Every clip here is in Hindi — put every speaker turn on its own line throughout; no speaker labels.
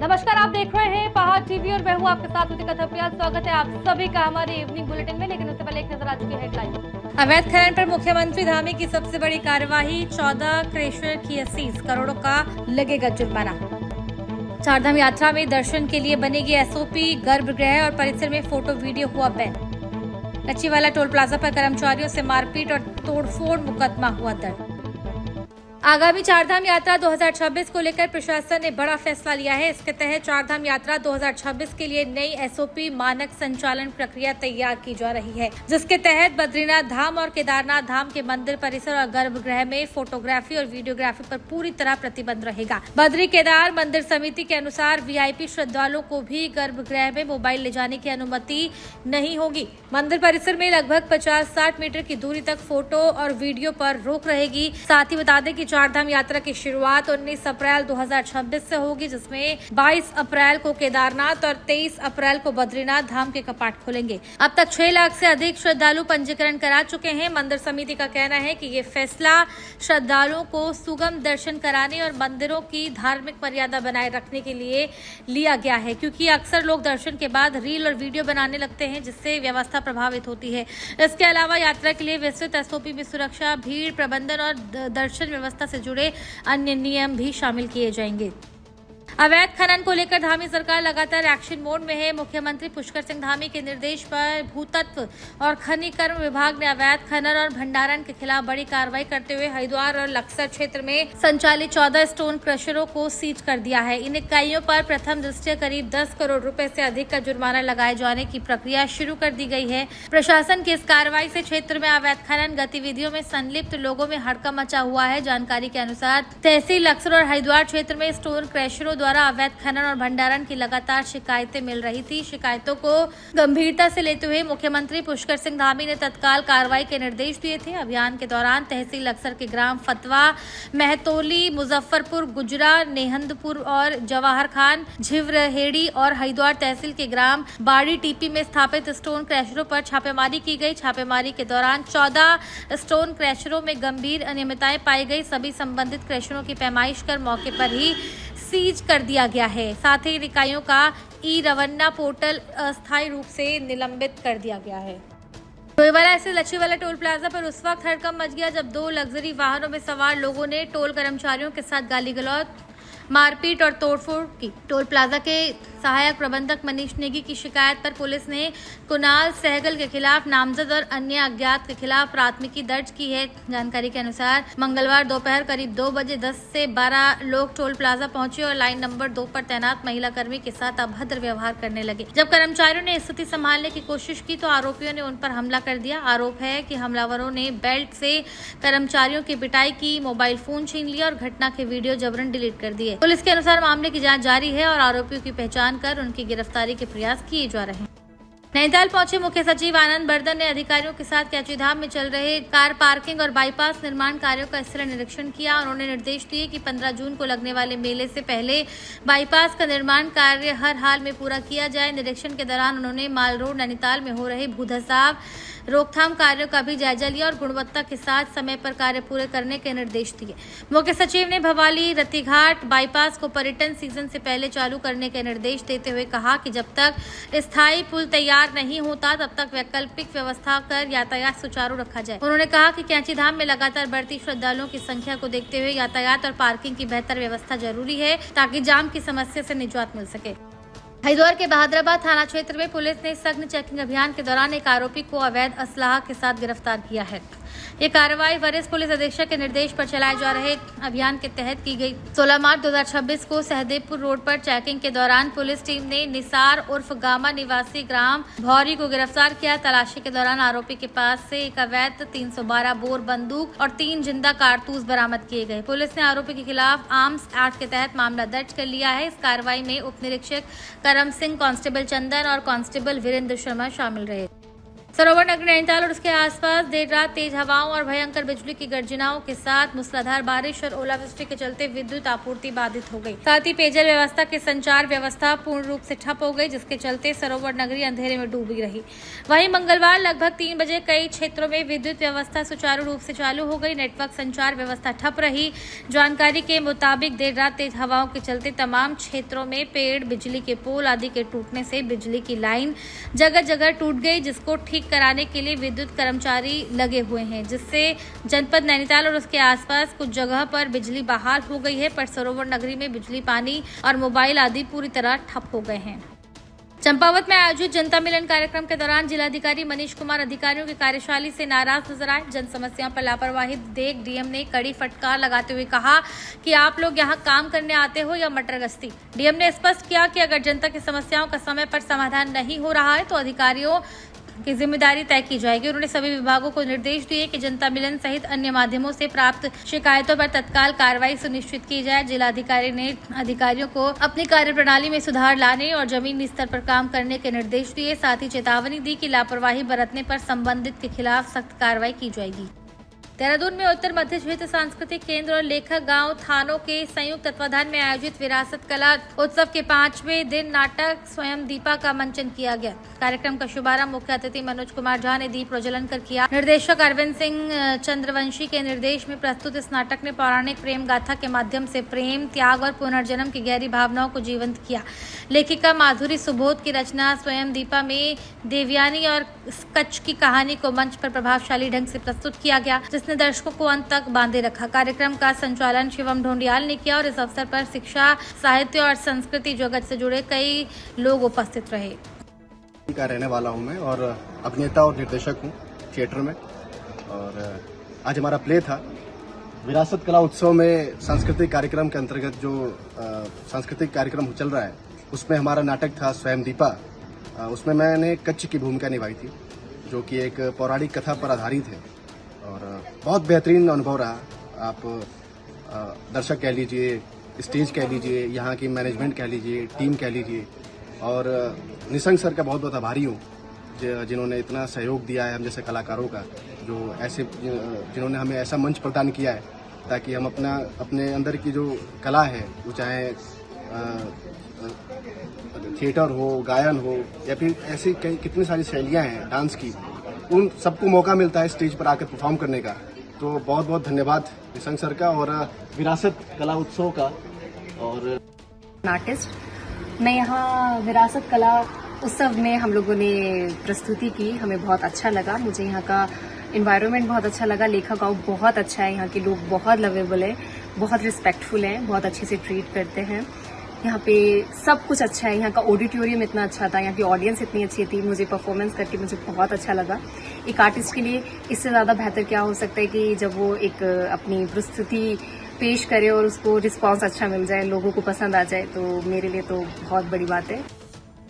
नमस्कार, आप देख रहे हैं पहाड़ टीवी और मैं हूं आपके साथ कथप्रिया। स्वागत है आप सभी का हमारे इवनिंग बुलेटिन में। लेकिन उससे पहले एक नजर आज की हेडलाइन। अवैध खनन पर मुख्यमंत्री धामी की सबसे बड़ी कार्यवाही, 14 क्रेशर की सीज, करोड़ों का लगेगा जुर्माना। चारधाम यात्रा में दर्शन के लिए बनेगी एसओपी, गर्भगृह और परिसर में फोटो वीडियो हुआ बैन। लच्छीवाला टोल प्लाजा पर कर्मचारियों से मारपीट और तोड़फोड़ मुकदमा हुआ दर्ज। आगामी चारधाम यात्रा 2026 को लेकर प्रशासन ने बड़ा फैसला लिया है। इसके तहत चारधाम यात्रा 2026 के लिए नई एसओपी मानक संचालन प्रक्रिया तैयार की जा रही है, जिसके तहत बद्रीनाथ धाम और केदारनाथ धाम के मंदिर परिसर और गर्भगृह में फोटोग्राफी और वीडियोग्राफी पर पूरी तरह प्रतिबंध रहेगा। बद्री केदार मंदिर समिति के अनुसार वीआईपी श्रद्धालुओं को भी गर्भगृह में मोबाइल ले जाने की अनुमति नहीं होगी। मंदिर परिसर में लगभग 50-60 मीटर की दूरी तक फोटो और वीडियो पर रोक रहेगी। साथ ही बता दें कि चारधाम यात्रा की शुरुआत 19 अप्रैल 2026 से होगी, जिसमें 22 अप्रैल को केदारनाथ और 23 अप्रैल को बद्रीनाथ धाम के कपाट खुलेंगे। अब तक 6 लाख से अधिक श्रद्धालु पंजीकरण करा चुके हैं। मंदिर समिति का कहना है कि ये फैसला श्रद्धालुओं को सुगम दर्शन कराने और मंदिरों की धार्मिक मर्यादा बनाए रखने के लिए लिया गया है, क्योंकि अक्सर लोग दर्शन के बाद रील और वीडियो बनाने लगते हैं, जिससे व्यवस्था प्रभावित होती है। इसके अलावा यात्रा के लिए विस्तृत एसओपी में सुरक्षा, भीड़ प्रबंधन और दर्शन व्यवस्था से जुड़े अन्य नियम भी शामिल किए जाएंगे। अवैध खनन को लेकर धामी सरकार लगातार एक्शन मोड में है। मुख्यमंत्री पुष्कर सिंह धामी के निर्देश पर भूतत्व और खनिकर्म विभाग ने अवैध खनन और भंडारण के खिलाफ बड़ी कार्रवाई करते हुए हरिद्वार और लक्सर क्षेत्र में संचालित 14 स्टोन क्रशरों को सीज कर दिया है। इन इकाइयों पर प्रथम दृष्टया करीब 10 करोड़ रुपए से अधिक का जुर्माना लगाए जाने की प्रक्रिया शुरू कर दी गई है। प्रशासन की इस कार्रवाई से क्षेत्र में अवैध खनन गतिविधियों में संलिप्त लोगों में हड़कंप मचा हुआ है। जानकारी के अनुसार तहसील लक्सर और हरिद्वार क्षेत्र में स्टोन क्रशरों द्वारा अवैध खनन और भंडारण की लगातार शिकायतें मिल रही थी। शिकायतों को गंभीरता से लेते हुए मुख्यमंत्री पुष्कर सिंह धामी ने तत्काल कार्रवाई के निर्देश दिए थे। अभियान के दौरान तहसील लक्सर के ग्राम फतवा, महतौली, मुजफ्फरपुर, गुजरा, नेहंदपुर और जवाहर खान, झिवरहेड़ी और हरिद्वार तहसील के ग्राम बाड़ी टीपी में स्थापित स्टोन क्रशरों पर छापेमारी की गई। छापेमारी के दौरान 14 स्टोन क्रशरों में गंभीर अनियमितताएं पाई गई। सभी संबंधित क्रशरों की पैमाइश कर मौके पर ही सीज कर दिया गया है। साथ ही इकाइयों का ई-रवन्ना पोर्टल अस्थायी रूप से निलंबित कर दिया गया है। डोईवाला से लच्छीवाला टोल प्लाजा पर उस वक्त हड़कंप मच गया जब 2 लग्जरी वाहनों में सवार लोगों ने टोल कर्मचारियों के साथ गाली गलौज, मारपीट और तोड़फोड़ की। टोल प्लाजा के सहायक प्रबंधक मनीष नेगी की शिकायत पर पुलिस ने कुणाल सहगल के खिलाफ नामजद और अन्य अज्ञात के खिलाफ प्राथमिकी दर्ज की है। जानकारी के अनुसार मंगलवार दोपहर करीब 2 बजे 10 से 12 लोग टोल प्लाजा पहुंचे और लाइन नंबर 2 पर तैनात महिला कर्मी के साथ अभद्र व्यवहार करने लगे। जब कर्मचारियों ने स्थिति संभालने की कोशिश की तो आरोपियों ने उन पर हमला कर दिया। आरोप है कि हमलावरों ने बेल्ट से कर्मचारियों की पिटाई की, मोबाइल फोन छीन लिया और घटना के वीडियो जबरन डिलीट कर दिए। पुलिस के अनुसार मामले की जांच जारी है और आरोपियों की पहचान कर उनकी गिरफ्तारी के प्रयास किए जा रहे हैं। नैनीताल पहुंचे मुख्य सचिव आनंद बर्धन ने अधिकारियों के साथ कैचीधाम में चल रहे कार पार्किंग और बाईपास निर्माण कार्यों का स्थलीय निरीक्षण किया। उन्होंने निर्देश दिए कि 15 जून को लगने वाले मेले से पहले बाईपास का निर्माण कार्य हर हाल में पूरा किया जाए। निरीक्षण के दौरान उन्होंने माल रोड नैनीताल में हो रहे भूधसाव रोकथाम कार्यों का भी जायजा लिया और गुणवत्ता के साथ समय पर कार्य पूरे करने के निर्देश दिए। मुख्य सचिव ने भवाली रतिघाट बाईपास को पर्यटन सीजन से पहले चालू करने के निर्देश देते हुए कहा कि जब तक स्थायी पुल तैयार नहीं होता तब तक वैकल्पिक व्यवस्था कर यातायात सुचारू रखा जाए। उन्होंने कहा कि कैंचीधाम में लगातार बढ़ती श्रद्धालुओं की संख्या को देखते हुए यातायात और पार्किंग की बेहतर व्यवस्था जरूरी है, ताकि जाम की समस्या से निजात मिल सके। हरिद्वार के बहादुराबाद थाना क्षेत्र में पुलिस ने सघन चेकिंग अभियान के दौरान एक आरोपी को अवैध असलाह के साथ गिरफ्तार किया है। ये कार्रवाई वरिष्ठ पुलिस अधीक्षक के निर्देश पर चलाए जा रहे अभियान के तहत की गई। 16 मार्च 2026 को सहदेवपुर रोड पर चेकिंग के दौरान पुलिस टीम ने निसार उर्फ गामा निवासी ग्राम भौरी को गिरफ्तार किया। तलाशी के दौरान आरोपी के पास से एक अवैध 312 बोर बंदूक और 3 जिंदा कारतूस बरामद किए गए। पुलिस ने आरोपी के खिलाफ आर्म्स एक्ट के तहत मामला दर्ज कर लिया है। इस कार्रवाई में उप निरीक्षक करम सिंह, कांस्टेबल चंदन और कांस्टेबल वीरेंद्र शर्मा शामिल रहे। सरोवर नगरी नैनीताल और उसके आसपास देर रात तेज हवाओं और भयंकर बिजली की गर्जनाओं के साथ मूसलाधार बारिश और ओलावृष्टि के चलते विद्युत आपूर्ति बाधित हो गई। साथ ही पेयजल व्यवस्था की संचार व्यवस्था पूर्ण रूप से ठप हो गई, जिसके चलते सरोवर नगरी अंधेरे में डूबी रही। वहीं मंगलवार लगभग 3 बजे कई क्षेत्रों में विद्युत व्यवस्था सुचारू रूप से चालू हो गई। नेटवर्क संचार व्यवस्था ठप रही। जानकारी के मुताबिक देर रात तेज हवाओं के चलते तमाम क्षेत्रों में पेड़, बिजली के पोल आदि के टूटने से बिजली की लाइन जगह जगह टूट गई, जिसको ठीक कराने के लिए विद्युत कर्मचारी लगे हुए हैं, जिससे जनपद नैनीताल और उसके आसपास कुछ जगह पर बिजली बहाल हो गई है, पर सरोवर नगरी में बिजली, पानी और मोबाइल आदि पूरी तरह ठप हो गए हैं। चंपावत में आयोजित जनता मिलन कार्यक्रम के दौरान जिलाधिकारी मनीष कुमार अधिकारियों की कार्यशैली से नाराज नजर आए। जन समस्याओं पर लापरवाही देख डीएम ने कड़ी फटकार लगाते हुए कहा कि आप लोग यहां काम करने आते हो या मटर गश्ती। डीएम ने स्पष्ट किया कि अगर जनता की समस्याओं का समय पर समाधान नहीं हो रहा है तो अधिकारियों की जिम्मेदारी तय की जाएगी। उन्होंने सभी विभागों को निर्देश दिए कि जनता मिलन सहित अन्य माध्यमों से प्राप्त शिकायतों पर तत्काल कार्रवाई सुनिश्चित की जाए। जिलाधिकारी ने अधिकारियों को अपनी कार्यप्रणाली में सुधार लाने और जमीनी स्तर पर काम करने के निर्देश दिए। साथ ही चेतावनी दी कि लापरवाही बरतने पर संबंधित के खिलाफ सख्त कार्रवाई की जाएगी। देहरादून में उत्तर मध्य क्षेत्र सांस्कृतिक केंद्र और लेखक गांव थानों के संयुक्त तत्वाधान में आयोजित विरासत कला उत्सव के 5वें दिन नाटक स्वयं दीपा का मंचन किया गया। कार्यक्रम का शुभारंभ मुख्य अतिथि मनोज कुमार झा ने दीप प्रज्वलन कर किया। निर्देशक अरविंद सिंह चंद्रवंशी के निर्देश में प्रस्तुत इस नाटक ने पौराणिक प्रेम गाथा के माध्यम से प्रेम, त्याग और पुनर्जन्म की गहरी भावनाओं को जीवंत किया। लेखिका माधुरी सुबोध की रचना स्वयं दीपा में देवयानी और कच्छ की कहानी को मंच पर प्रभावशाली ढंग से प्रस्तुत किया गया, जिसने दर्शकों को अंत तक बांधे रखा। कार्यक्रम का संचालन शिवम ढोंडियाल ने किया और इस अवसर पर शिक्षा, साहित्य और संस्कृति जगत से जुड़े कई लोग उपस्थित रहे।
का रहने वाला हूं मैं और अभिनेता और निर्देशक हूं थिएटर में। और आज हमारा प्ले था विरासत कला उत्सव में सांस्कृतिक कार्यक्रम के अंतर्गत जो सांस्कृतिक कार्यक्रम चल रहा है उसमें हमारा नाटक था स्वयं दीपा। उसमें मैंने कच्छ की भूमिका निभाई थी, जो कि एक पौराणिक कथा पर आधारित है और बहुत बेहतरीन अनुभव रहा। आप दर्शक कह लीजिए, स्टेज कह लीजिए, यहाँ की मैनेजमेंट कह लीजिए, टीम कह लीजिए, और निशंक सर का बहुत बहुत आभारी हूँ जिन्होंने इतना सहयोग दिया है हम जैसे कलाकारों का, जो ऐसे जिन्होंने हमें ऐसा मंच प्रदान किया है ताकि हम अपने अंदर की जो कला है, वो चाहे थिएटर हो, गायन हो, या फिर ऐसी कितनी सारी शैलियाँ हैं डांस की, उन सबको मौका मिलता है स्टेज पर आकर परफॉर्म करने का। तो बहुत बहुत धन्यवाद निशंक सर का और विरासत कला उत्सव का। और
आर्टिस्ट मैं यहाँ विरासत कला उत्सव में हम लोगों ने प्रस्तुति की, हमें बहुत अच्छा लगा। मुझे यहाँ का एनवायरनमेंट बहुत अच्छा लगा। लेखक गाँव बहुत अच्छा है, यहाँ के लोग बहुत लवेबल है, बहुत रिस्पेक्टफुल हैं, बहुत अच्छे से ट्रीट करते हैं। यहाँ पे सब कुछ अच्छा है। यहाँ का ऑडिटोरियम इतना अच्छा था, यहाँ की ऑडियंस इतनी अच्छी थी। मुझे परफॉर्मेंस करके मुझे बहुत अच्छा लगा। एक आर्टिस्ट के लिए इससे ज़्यादा बेहतर क्या हो सकता है कि जब वो एक अपनी प्रस्तुति पेश करे और उसको रिस्पांस अच्छा मिल जाए, लोगों को पसंद आ जाए, तो मेरे लिए तो बहुत बड़ी बात है।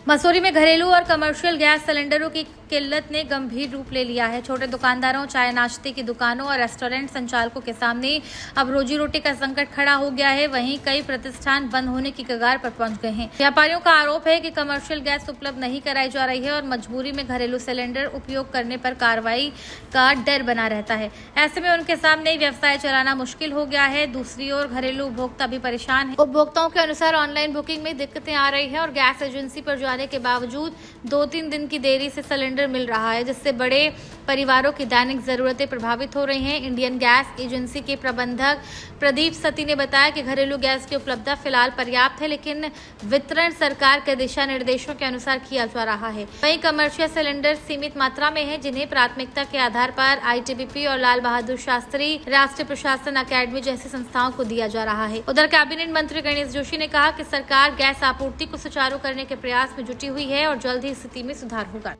मसूरी में घरेलू और कमर्शियल गैस सिलेंडरों की किल्लत ने गंभीर रूप ले लिया है। छोटे दुकानदारों, चाय नाश्ते की दुकानों और रेस्टोरेंट संचालकों के सामने अब रोजी रोटी का संकट खड़ा हो गया है। वहीं कई प्रतिष्ठान बंद होने की कगार पर पहुंच गए हैं। व्यापारियों का आरोप है कि कमर्शियल गैस उपलब्ध नहीं कराई जा रही है और मजबूरी में घरेलू सिलेंडर उपयोग करने पर कार्रवाई का डर बना रहता है। ऐसे में उनके सामने व्यवसाय चलाना मुश्किल हो गया है। दूसरी ओर घरेलू उपभोक्ता भी परेशान है। उपभोक्ताओं के अनुसार ऑनलाइन बुकिंग में दिक्कतें आ रही है और गैस एजेंसी पर जाने के बावजूद 2-3 दिन की देरी से सिलेंडर मिल रहा है, जिससे बड़े परिवारों की दैनिक जरूरतें प्रभावित हो रही हैं। इंडियन गैस एजेंसी के प्रबंधक प्रदीप सती ने बताया कि घरेलू गैस की उपलब्धता फिलहाल पर्याप्त है, लेकिन वितरण सरकार के दिशा निर्देशों के अनुसार किया जा रहा है। वहीं कमर्शियल सिलेंडर सीमित मात्रा में है, जिन्हें प्राथमिकता के आधार पर आईटीबीपी और लाल बहादुर शास्त्री राष्ट्रीय प्रशासन अकेडमी जैसी संस्थाओं को दिया जा रहा है। उधर कैबिनेट मंत्री गणेश जोशी ने कहा कि सरकार गैस आपूर्ति को सुचारू करने के प्रयास में जुटी हुई है और जल्द ही स्थिति में सुधार होगा।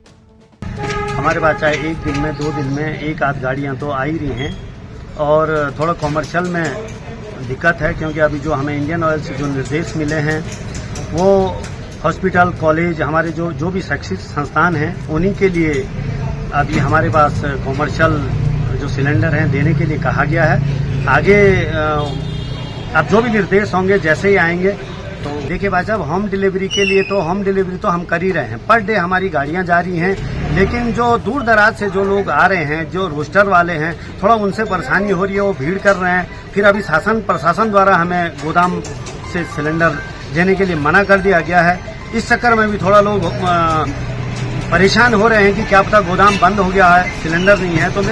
हमारे पास चाहे 1 दिन में 2 दिन में 1 आध गाड़ियां तो आ ही रही हैं और थोड़ा कॉमर्शियल में दिक्कत है, क्योंकि अभी जो हमें इंडियन ऑयल से जो निर्देश मिले हैं वो हॉस्पिटल, कॉलेज, हमारे जो भी शैक्षिक संस्थान हैं उन्हीं के लिए अभी हमारे पास कॉमर्शियल जो सिलेंडर हैं देने के लिए कहा गया है। आगे अब जो भी निर्देश होंगे जैसे ही आएंगे तो देखिए भाई साहब, होम डिलीवरी के लिए तो होम डिलीवरी तो हम कर ही रहे हैं। पर डे हमारी गाड़ियां जा रही हैं लेकिन जो दूर दराज से जो लोग आ रहे हैं, जो रोस्टर वाले हैं, थोड़ा उनसे परेशानी हो रही है, वो भीड़ कर रहे हैं। फिर अभी प्रशासन द्वारा हमें गोदाम से सिलेंडर देने के लिए मना कर दिया गया है। इस चक्कर में भी थोड़ा लोग परेशान हो रहे हैं कि क्या पता गोदाम बंद हो गया है, सिलेंडर नहीं है। तो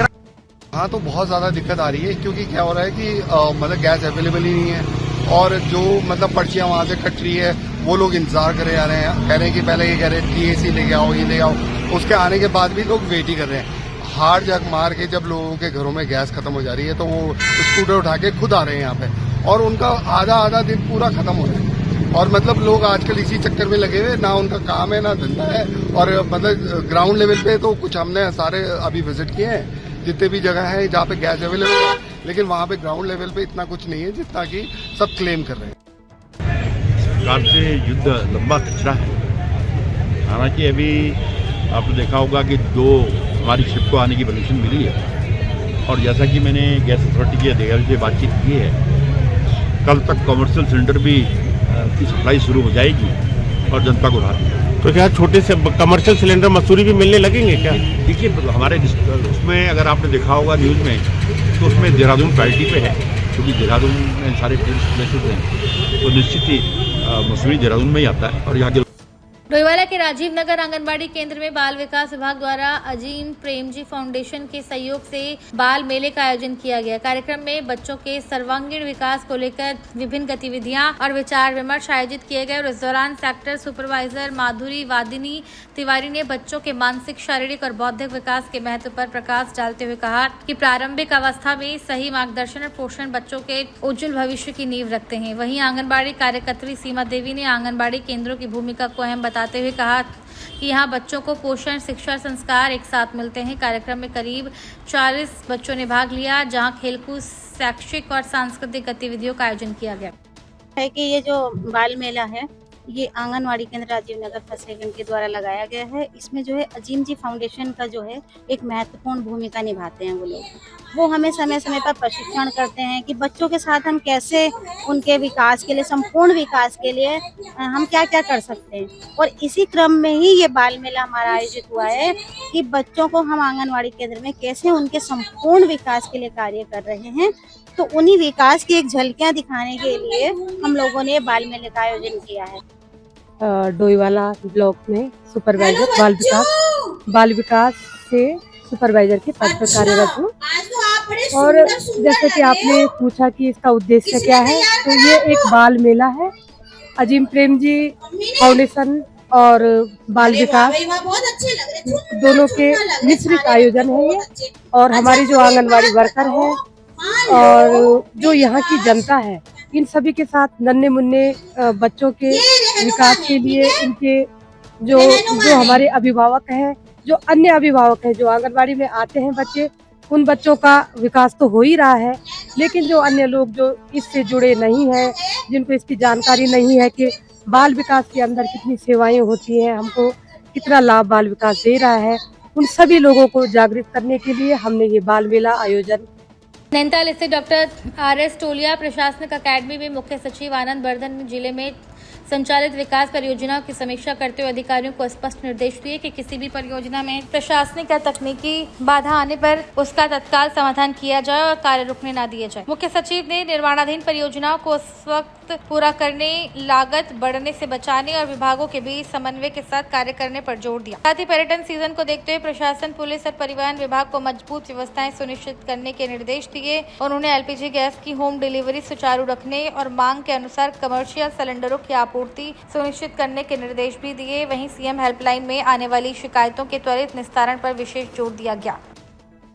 हाँ, तो बहुत ज़्यादा दिक्कत आ रही है, क्योंकि क्या हो रहा है कि मतलब गैस अवेलेबल ही नहीं है, और जो मतलब पर्चियाँ वहाँ से कट रही है, वो लोग इंतजार करे जा रहे हैं, कह रहे हैं कि पहले ये कह रहे हैं TAC लेके आओ, ये ले आओ, उसके आने के बाद भी लोग वेट ही कर रहे हैं। हार्ड जग मार के जब लोगों के घरों में गैस खत्म हो जा रही है, तो वो स्कूटर उठा के खुद आ रहे हैं यहाँ पे, और उनका आधा दिन पूरा खत्म हो रहा है। और मतलब लोग आजकल इसी चक्कर में लगे हुए, ना उनका काम है ना धंधा है। और मतलब ग्राउंड लेवल पे तो कुछ हमने सारे अभी विजिट किए हैं, जितने भी जगह है जहाँ पे गैस अवेलेबल है, लेकिन वहाँ पे ग्राउंड लेवल पे इतना कुछ नहीं है जितना कि सब क्लेम कर रहे हैं।
सरकार से युद्ध लंबा खचरा है। हालांकि अभी आपने देखा होगा कि 2 हमारी शिप को आने की परमिशन मिली है, और जैसा कि मैंने गैस अथॉरिटी के अधिकारी से बातचीत की है, कल तक कमर्शियल सिलेंडर भी की सप्लाई शुरू हो जाएगी और जनता को राहत मिलेगी।
तो क्या छोटे से कमर्शियल सिलेंडर मसूरी भी मिलने लगेंगे क्या?
देखिए, हमारे उसमें अगर आपने देखा होगा न्यूज़ में, तो उसमें देहरादून प्रायोरिटी पे है, क्योंकि देहरादून में सारे टूरिस्ट प्लेसेस हैं, तो निश्चित ही मसूरी देहरादून में ही आता है। और यहाँ के
डोईवाला के राजीव नगर आंगनबाड़ी केंद्र में बाल विकास विभाग द्वारा अजीम प्रेमजी फाउंडेशन के सहयोग से बाल मेले का आयोजन किया गया। कार्यक्रम में बच्चों के सर्वांगीण विकास को लेकर विभिन्न गतिविधियां और विचार विमर्श आयोजित किए गए, और इस दौरान सेक्टर सुपरवाइजर माधुरी वादिनी तिवारी ने बच्चों के मानसिक, शारीरिक और बौद्धिक विकास के महत्व पर प्रकाश डालते हुए कहा कि प्रारंभिक अवस्था में सही मार्गदर्शन और पोषण बच्चों के उज्जवल भविष्य की नींव रखते हैं। वहीं आंगनबाड़ी कार्यकर्त्री सीमा देवी ने आंगनबाड़ी केंद्रों की भूमिका को अहम बताते हुए कहा कि यहाँ बच्चों को पोषण, शिक्षा, संस्कार एक साथ मिलते हैं। कार्यक्रम में करीब 40 बच्चों ने भाग लिया, जहाँ खेलकूद, शैक्षिक और सांस्कृतिक गतिविधियों का आयोजन किया गया
है कि ये जो बाल मेला है, ये आंगनवाड़ी केंद्र राजीव नगर फतेहगंज के द्वारा लगाया गया है। इसमें जो है अजीम जी फाउंडेशन का जो है एक महत्वपूर्ण भूमिका निभाते हैं वो लोग। वो हमें समय समय पर प्रशिक्षण करते हैं कि बच्चों के साथ हम कैसे उनके विकास के लिए, संपूर्ण विकास के लिए हम क्या क्या कर सकते हैं। और इसी क्रम में ही ये बाल मेला हमारा आयोजित हुआ है कि बच्चों को हम आंगनवाड़ी केंद्र में कैसे उनके संपूर्ण विकास के लिए कार्य कर रहे हैं। तो उन्हीं विकास की एक झलकियाँ दिखाने के लिए हम लोगों ने बाल मेले का आयोजन किया है।
डोईवाला ब्लॉक में सुपरवाइजर बाल विकास से सुपरवाइजर के पद पर कार्यरत हूँ। और जैसे कि आपने पूछा कि इसका उद्देश्य क्या है, तो ये एक बाल मेला है। अजीम प्रेम जी फाउंडेशन और बाल विकास दोनों के मिश्रित आयोजन है ये। और हमारी जो आंगनवाड़ी वर्कर है और जो यहाँ की जनता है, इन सभी के साथ नन्हे मुन्ने बच्चों के विकास के लिए इनके जो हमारे अभिभावक हैं, जो अन्य अभिभावक हैं, जो आंगनबाड़ी में आते हैं बच्चे, उन बच्चों का विकास तो हो ही रहा है, लेकिन जो अन्य लोग जो इससे जुड़े नहीं हैं, जिनको इसकी जानकारी नहीं है कि बाल विकास के अंदर कितनी सेवाएं होती हैं, हमको कितना लाभ बाल विकास दे रहा है, उन सभी लोगों को जागृत करने के लिए हमने ये बाल मेला आयोजन।
नैनीताल स्थित डॉक्टर RS टोलिया प्रशासनिक अकेडमी में मुख्य सचिव आनंद वर्धन ने जिले में संचालित विकास परियोजनाओं की समीक्षा करते हुए अधिकारियों को स्पष्ट निर्देश दिए कि किसी भी परियोजना में प्रशासनिक या तकनीकी बाधा आने पर उसका तत्काल समाधान किया जाए और कार्य रुकने न दिए जाए। मुख्य सचिव ने निर्माणाधीन परियोजनाओं को उस वक्त पूरा करने, लागत बढ़ने से बचाने और विभागों के बीच समन्वय के साथ कार्य करने पर जोर दिया। साथ ही पर्यटन सीजन को देखते हुए प्रशासन, पुलिस और परिवहन विभाग को मजबूत व्यवस्थाएं सुनिश्चित करने के निर्देश दिए। उन्होंने LPG गैस की होम डिलीवरी सुचारू रखने और मांग के अनुसार कमर्शियल सिलेंडरों की आपूर्ति सुनिश्चित करने के निर्देश भी दिए। वहीं CM हेल्पलाइन में आने वाली शिकायतों के त्वरित निस्तारण पर विशेष जोर दिया गया।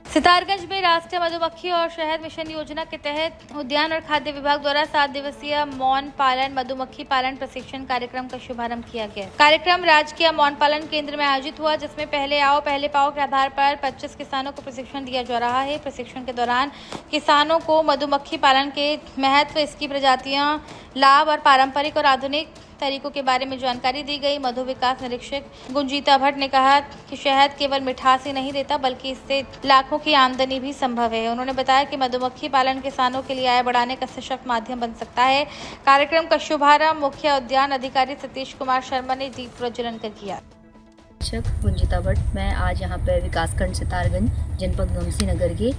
सितारगंज में राष्ट्रीय मधुमक्खी और शहद मिशन योजना के तहत उद्यान और खाद्य विभाग द्वारा 7 दिवसीय मौन पालन मधुमक्खी पालन प्रशिक्षण कार्यक्रम का शुभारंभ किया गया। कार्यक्रम राजकीय मौन पालन केंद्र में आयोजित हुआ, जिसमें पहले आओ पहले पाओ के आधार पर 25 किसानों को प्रशिक्षण दिया जा रहा है। प्रशिक्षण के दौरान किसानों को मधुमक्खी पालन के महत्व, इसकी प्रजातियां, लाभ और पारंपरिक और आधुनिक तरीकों के बारे में जानकारी दी गई। मधु विकास निरीक्षक गुंजीता भट्ट ने कहा कि शहद केवल मिठास ही नहीं देता, बल्कि इससे लाखों की आमदनी भी संभव है। उन्होंने बताया कि मधुमक्खी पालन किसानों के लिए आय बढ़ाने का सशक्त माध्यम बन सकता है। कार्यक्रम का शुभारंभ मुख्य उद्यान अधिकारी सतीश कुमार शर्मा ने दीप प्रज्वलन कर किया।
पर्यवेक्षक कुंजिता भट्ट। मैं आज यहाँ पर विकासखंड सितारगंज जनपद गोमती नगर के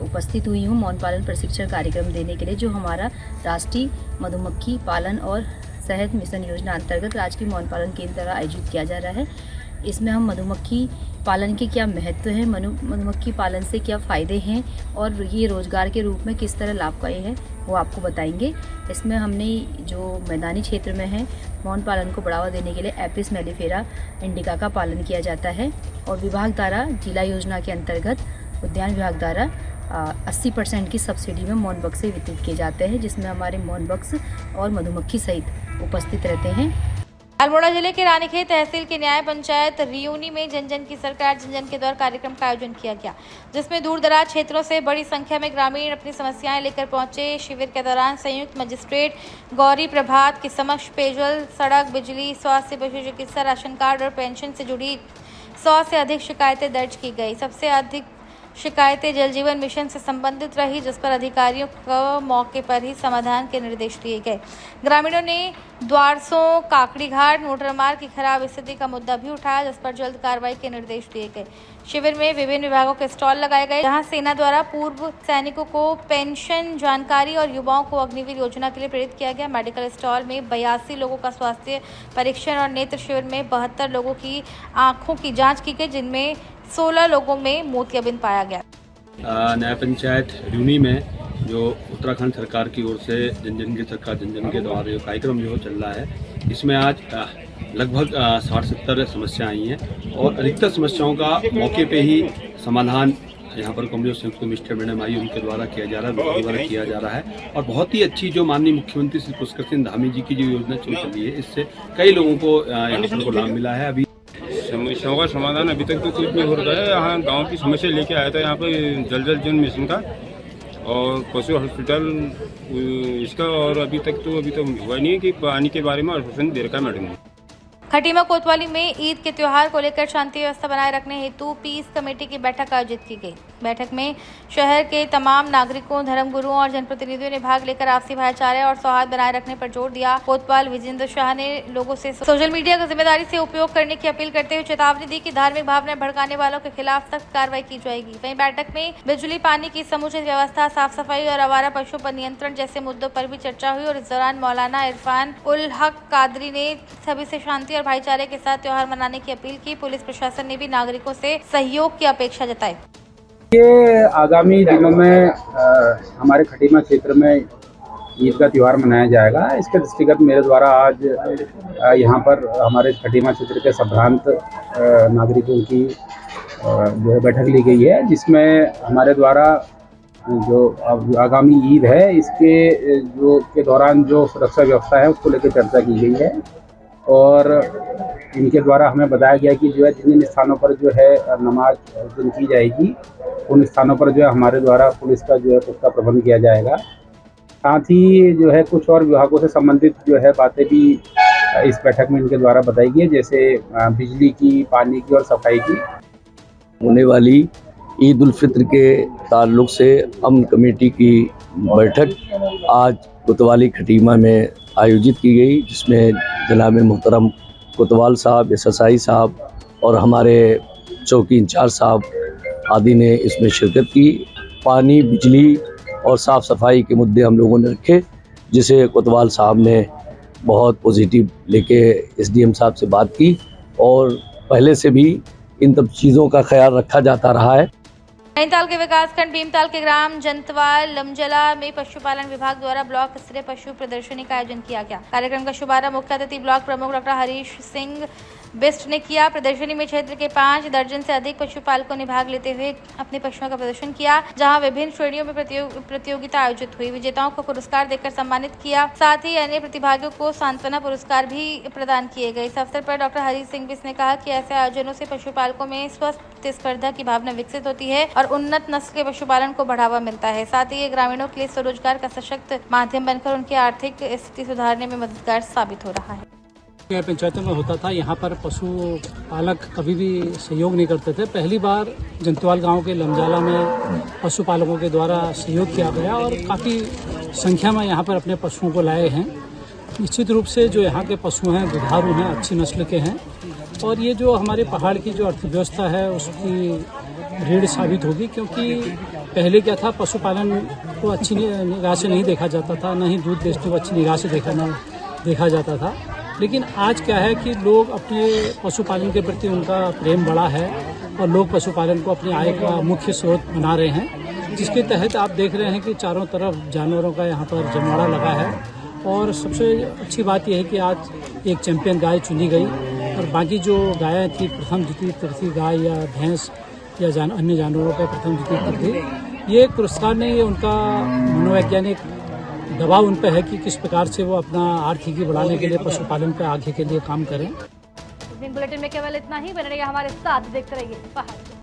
उपस्थित हुई हूँ मौन पालन प्रशिक्षण कार्यक्रम देने के लिए, जो हमारा राष्ट्रीय मधुमक्खी पालन और शहद मिशन योजना अंतर्गत राजकीय मौन पालन केंद्र द्वारा आयोजित किया जा रहा है। इसमें हम मधुमक्खी पालन के क्या महत्व है, मधुमक्खी पालन से क्या फ़ायदे हैं और ये रोज़गार के रूप में किस तरह लाभकारी है, वो आपको बताएंगे। इसमें हमने जो मैदानी क्षेत्र में है मौन पालन को बढ़ावा देने के लिए एपिस मेलिफेरा इंडिका का पालन किया जाता है और विभाग द्वारा जिला योजना के अंतर्गत उद्यान विभाग द्वारा 80% की सब्सिडी में मौन बक्से वितरित किए जाते हैं, जिसमें हमारे मौन बक्स और मधुमक्खी सहित उपस्थित रहते हैं।
अल्मोड़ा जिले के रानीखेत तहसील के न्याय पंचायत रियूनी में जन जन की सरकार जन जन के दौर कार्यक्रम का आयोजन किया गया, जिसमें दूर दराज क्षेत्रों से बड़ी संख्या में ग्रामीण अपनी समस्याएं लेकर पहुंचे। शिविर के दौरान संयुक्त मजिस्ट्रेट गौरी प्रभात के समक्ष पेयजल, सड़क, बिजली, स्वास्थ्य, पशु चिकित्सा, राशन कार्ड और पेंशन से जुड़ी 100 से अधिक शिकायतें दर्ज की गई। सबसे अधिक शिकायतें जल जीवन मिशन से संबंधित रही, जिस पर अधिकारियों को मौके पर ही समाधान के निर्देश दिए गए। ग्रामीणों ने द्वारसों, काकड़ी घाट, मोटर मार्ग की खराब स्थिति का मुद्दा भी उठाया, जिस पर जल्द कार्रवाई के निर्देश दिए गए। शिविर में विभिन्न विभागों के स्टॉल लगाए गए, जहां सेना द्वारा पूर्व सैनिकों को पेंशन जानकारी और युवाओं को अग्निवीर योजना के लिए प्रेरित किया गया। मेडिकल स्टॉल में 82 लोगों का स्वास्थ्य परीक्षण और नेत्र शिविर में 72 लोगों की आंखों की जाँच की गई, जिनमें 16 लोगों में मोतियाबिंद पाया गया।
न्याय पंचायत रियूनी में जो उत्तराखंड सरकार की ओर से जन जन की सरकार जन जन के द्वारा जो कार्यक्रम जो चल रहा है, इसमें आज लगभग 60-70 समस्याएं आई हैं और अधिकतर समस्याओं का मौके पे ही समाधान यहाँ पर कमजोर संयुक्त मजिस्ट्रेट मैडम आई उनके द्वारा किया जा रहा है, विभाग द्वारा किया जा रहा है। और बहुत ही अच्छी जो माननीय मुख्यमंत्री श्री पुष्कर सिंह धामी जी की जो योजना चल रही है, इससे कई लोगों को यहाँ पर लाभ मिला है। अभी
समस्याओं का समाधान अभी तक तो कुछ नहीं हो रहा है। यहाँ गांव की समस्या लेके आया था यहाँ पर जल जीवन मिशन का और पशु हॉस्पिटल इसका, और अभी तक हुआ नहीं है कि पानी के बारे में आश्वासन दे रखा है मैडम ने।
खटीमा कोतवाली में ईद के त्योहार को लेकर शांति व्यवस्था बनाए रखने हेतु पीस कमेटी की बैठक आयोजित की गई। बैठक में शहर के तमाम नागरिकों, धर्मगुरुओं और जनप्रतिनिधियों ने भाग लेकर आपसी भाईचारे और सौहार्द बनाए रखने पर जोर दिया। कोतवाल विजेंद्र शाह ने लोगों से सोशल मीडिया का जिम्मेदारी से उपयोग करने की अपील करते हुए चेतावनी दी कि धार्मिक भावनाएं भड़काने वालों के खिलाफ सख्त कार्रवाई की जाएगी। वहीं बैठक में बिजली, पानी की समुचित व्यवस्था, साफ सफाई और आवारा पशुओं पर नियंत्रण जैसे मुद्दों पर भी चर्चा हुई और इस दौरान मौलाना इरफान उल हक कादरी ने सभी से शांति और भाईचारे के साथ त्योहार मनाने की अपील की। पुलिस प्रशासन ने भी नागरिकों से सहयोग की अपेक्षा जताई।
ये आगामी दिनों में हमारे खटीमा क्षेत्र में ईद का त्यौहार मनाया जाएगा। इसके दृष्टिगत मेरे द्वारा आज यहाँ पर हमारे खटीमा क्षेत्र के संभ्रांत नागरिकों की जो है बैठक ली गई है, जिसमें हमारे द्वारा जो आगामी ईद है इसके के दौरान जो सुरक्षा व्यवस्था है उसको लेकर चर्चा की गई है और इनके द्वारा हमें बताया गया कि जो है जिन स्थानों पर जो है नमाज की जाएगी उन स्थानों पर जो है हमारे द्वारा पुलिस का जो है उसका प्रबंध किया जाएगा। साथ ही जो है कुछ और विभागों से संबंधित जो है बातें भी इस बैठक में इनके द्वारा बताई गई, जैसे बिजली की, पानी की और सफाई की।
होने वाली ईद उल फित्र के ताल्लुक से अमन कमेटी की बैठक आज कोतवाली खटीमा में आयोजित की गई, जिसमें जनाब मोहतरम कोतवाल साहब, SSI साहब और हमारे चौकी इंचार्ज साहब आदि ने इसमें शिरकत की। पानी, बिजली और साफ़ सफाई के मुद्दे हम लोगों ने रखे, जिसे कोतवाल साहब ने बहुत पॉजिटिव लेके SDM साहब से बात की और पहले से भी इन सब चीज़ों का ख्याल रखा जाता रहा है।
नैनीताल के विकासखंड भीमताल के ग्राम जंतवाल लमजला में पशुपालन विभाग द्वारा ब्लॉक स्तरीय पशु प्रदर्शनी का आयोजन किया गया। कार्यक्रम का शुभारंभ मुख्य अतिथि ब्लॉक प्रमुख डॉक्टर हरीश सिंह बिस्ट ने किया। प्रदर्शनी में क्षेत्र के 5 दर्जन से अधिक पशुपालकों ने भाग लेते हुए अपने पशुओं का प्रदर्शन किया, जहां विभिन्न श्रेणियों में प्रतियोगिता आयोजित हुई। विजेताओं को पुरस्कार देकर सम्मानित किया, साथ ही अन्य प्रतिभागियों को सांत्वना पुरस्कार भी प्रदान किए गए। इस अवसर पर डॉक्टर हरीश सिंह बिस्ट ने कहा कि ऐसे आयोजनों से पशुपालकों में स्वस्थ प्रतिस्पर्धा की भावना विकसित होती है और उन्नत नस्ल के पशुपालन को बढ़ावा मिलता है। साथ ही ये ग्रामीणों के लिए स्वरोजगार का सशक्त माध्यम बनकर उनकी आर्थिक स्थिति सुधारने में मददगार साबित हो रहा है।
पंचायतों में होता था, यहाँ पर पशुपालक कभी भी सहयोग नहीं करते थे। पहली बार जंतवाल गांव के लमजाला में पशुपालकों के द्वारा सहयोग किया गया और काफ़ी संख्या में यहाँ पर अपने पशुओं को लाए हैं। निश्चित रूप से जो यहाँ के पशु हैं दुधारू हैं, अच्छी नस्ल के हैं और ये जो हमारे पहाड़ की जो अर्थव्यवस्था है उसकी रीढ़ साबित होगी, क्योंकि पहले क्या था, पशुपालन को अच्छी निगाह से नहीं देखा जाता था, न ही दूध बेचने को अच्छी निगाह से देखा जाता था। लेकिन आज क्या है कि लोग अपने पशुपालन के प्रति उनका प्रेम बड़ा है और लोग पशुपालन को अपनी आय का मुख्य स्रोत बना रहे हैं, जिसके तहत आप देख रहे हैं कि चारों तरफ जानवरों का यहाँ पर जमावड़ा लगा है। और सबसे अच्छी बात यह है कि आज एक चैंपियन गाय चुनी गई और बाकी जो गायें थी, प्रथम द्वितीय तृतीय गाय या भैंस या अन्य जानवरों का प्रथम द्वितीय तृतीय, ये एक पुरस्कार नहीं, ये उनका मनोवैज्ञानिक दबाव उन पर है कि किस प्रकार से वो अपना आर्थिकी बढ़ाने के लिए पशुपालन पे आगे के लिए काम करें।
बुलेटिन में केवल इतना ही। बने रहिए हमारे साथ, देखते रहिए पहाड़।